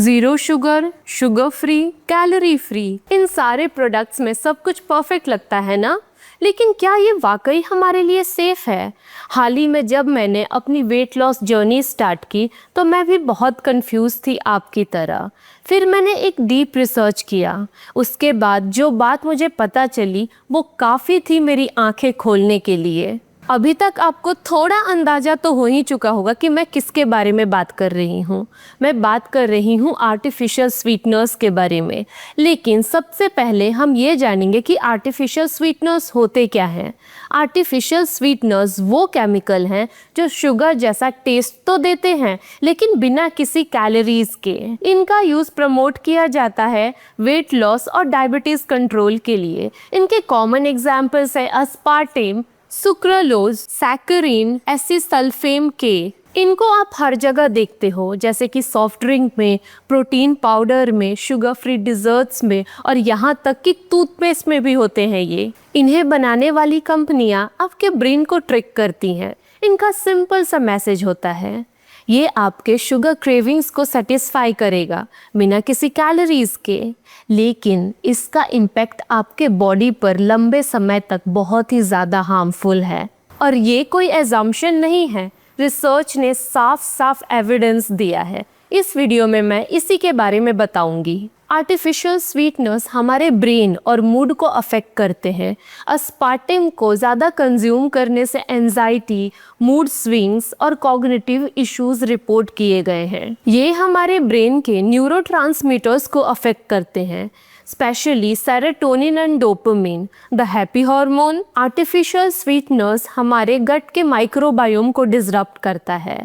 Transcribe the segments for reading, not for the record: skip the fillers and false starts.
Zero sugar, sugar free, calorie free, इन सारे products में सब कुछ परफेक्ट लगता है ना, लेकिन क्या ये वाकई हमारे लिए सेफ है? हाल ही में जब मैंने अपनी वेट लॉस जर्नी स्टार्ट की तो मैं भी बहुत कंफ्यूज थी आपकी तरह। फिर मैंने एक डीप रिसर्च किया। उसके बाद जो बात मुझे पता चली वो काफ़ी थी मेरी आंखें खोलने के लिए। अभी तक आपको थोड़ा अंदाज़ा तो हो ही चुका होगा कि मैं किसके बारे में बात कर रही हूँ। मैं बात कर रही हूँ आर्टिफिशियल स्वीटनर्स के बारे में। लेकिन सबसे पहले हम ये जानेंगे कि आर्टिफिशियल स्वीटनर्स होते क्या हैं। आर्टिफिशियल स्वीटनर्स वो केमिकल हैं जो शुगर जैसा टेस्ट तो देते हैं लेकिन बिना किसी कैलोरीज के। इनका यूज़ प्रमोट किया जाता है वेट लॉस और डायबिटीज़ कंट्रोल के लिए। इनके कॉमन एग्जाम्पल्स है अस्पार्टेम, सुक्रालोज, सैकरीन, एसिसल्फेम के। इनको आप हर जगह देखते हो, जैसे कि सॉफ्ट ड्रिंक में, प्रोटीन पाउडर में, शुगर फ्री डिजर्ट्स में और यहाँ तक कि टूथपेस्ट में भी होते हैं ये। इन्हें बनाने वाली कंपनियाँ आपके ब्रेन को ट्रिक करती हैं। इनका सिंपल सा मैसेज होता है, ये आपके शुगर क्रेविंग्स को सेटिस्फाई करेगा बिना किसी कैलोरीज के, लेकिन इसका इम्पैक्ट आपके बॉडी पर लंबे समय तक बहुत ही ज़्यादा हार्मफुल है। और ये कोई एजम्पशन नहीं है, रिसर्च ने साफ साफ एविडेंस दिया है। इस वीडियो में मैं इसी के बारे में बताऊंगी। आर्टिफिशियल स्वीटनर्स हमारे ब्रेन और मूड को अफेक्ट करते हैं। अस्पार्टेम को ज़्यादा कंज्यूम करने से एंजाइटी, मूड स्विंग्स और कॉग्निटिव इश्यूज रिपोर्ट किए गए हैं। ये हमारे ब्रेन के न्यूरोट्रांसमीटर्स को अफेक्ट करते हैं, specially serotonin and dopamine, the happy hormone. Artificial sweeteners हमारे गट के माइक्रोबायोम को डिसरप्ट करता है।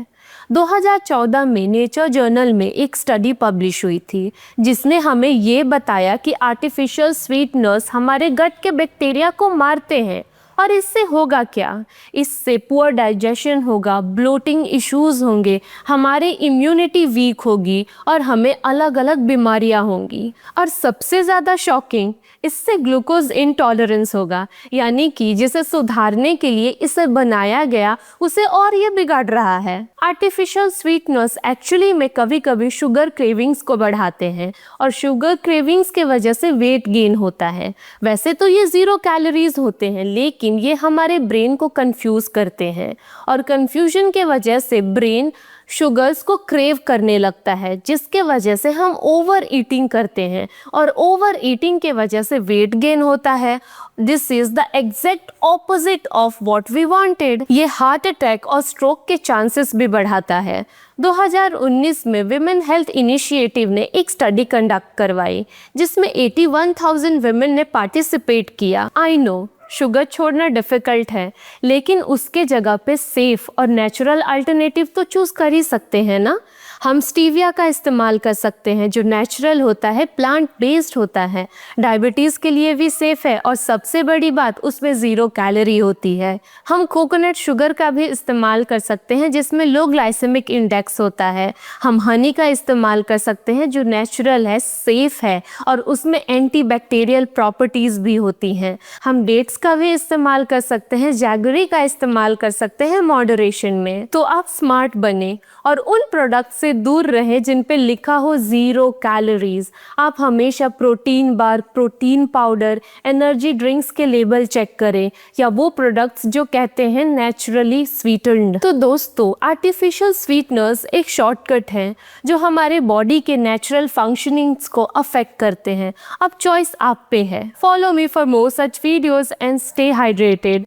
2014 में नेचर जर्नल में एक स्टडी पब्लिश हुई थी जिसने हमें ये बताया कि आर्टिफिशियल स्वीटनर्स हमारे गट के बैक्टीरिया को मारते हैं। और इससे होगा क्या? इससे पुअर डाइजेशन होगा, ब्लोटिंग इश्यूज होंगे, हमारी इम्यूनिटी वीक होगी और हमें अलग अलग बीमारियां होंगी। और सबसे ज़्यादा शॉकिंग, इससे ग्लूकोज इंटॉलरेंस होगा, यानी कि जिसे सुधारने के लिए इसे बनाया गया उसे और ये बिगाड़ रहा है। आर्टिफिशियल स्वीटनर्स एक्चुअली में कभी कभी शुगर क्रेविंग्स को बढ़ाते हैं और शुगर क्रेविंग्स के वजह से वेट गेन होता है। वैसे तो ये 0 कैलोरीज होते हैं, लेकिन ये हमारे ब्रेन को कंफ्यूज करते हैं और कंफ्यूजन के वजह से ब्रेन शुगर्स को क्रेव करने लगता है, जिसके वजह से हम ओवर ईटिंग करते हैं और ओवर ईटिंग के वजह से वेट गेन होता है। This is the exact opposite of what we wanted. ये हार्ट अटैक और स्ट्रोक के चांसेस भी बढ़ाता है। 2019 में विमेन हेल्थ इनिशिएटिव ने एक स्टडी कंडक्ट करवाई जिसमें 81,000 विमेन ने पार्टिसिपेट किया। आई नो शुगर छोड़ना डिफ़िकल्ट है, लेकिन उसके जगह पे सेफ और नेचुरल अल्टरनेटिव तो चूज़ कर ही सकते हैं ना। हम स्टीविया का इस्तेमाल कर सकते हैं जो नेचुरल होता है, प्लांट बेस्ड होता है, डायबिटीज़ के लिए भी सेफ़ है और सबसे बड़ी बात उसमें 0 कैलोरी होती है। हम कोकोनट शुगर का भी इस्तेमाल कर सकते हैं जिसमें लो ग्लाइसेमिक इंडेक्स होता है। हम हनी का इस्तेमाल कर सकते हैं जो नेचुरल है, सेफ़ है और उसमें एंटीबैक्टीरियल प्रॉपर्टीज़ भी होती हैं। हम डेट्स का भी इस्तेमाल कर सकते हैं, जैगरी का इस्तेमाल कर सकते हैं मॉडरेशन में। तो आप स्मार्ट बने और उन प्रोडक्ट से दूर रहे जिन पे लिखा हो 0 कैलोरीज। आप हमेशा protein bar, protein powder, energy drinks के लेबल चेक करें या वो प्रोडक्ट्स जो कहते हैं नेचुरली स्वीटन्ड। तो दोस्तों, आर्टिफिशियल स्वीटनर्स एक शॉर्टकट है जो हमारे बॉडी के नेचुरल फंक्शनिंग्स को अफेक्ट करते हैं। अब चॉइस आप पे है। Follow me for more such videos and stay hydrated.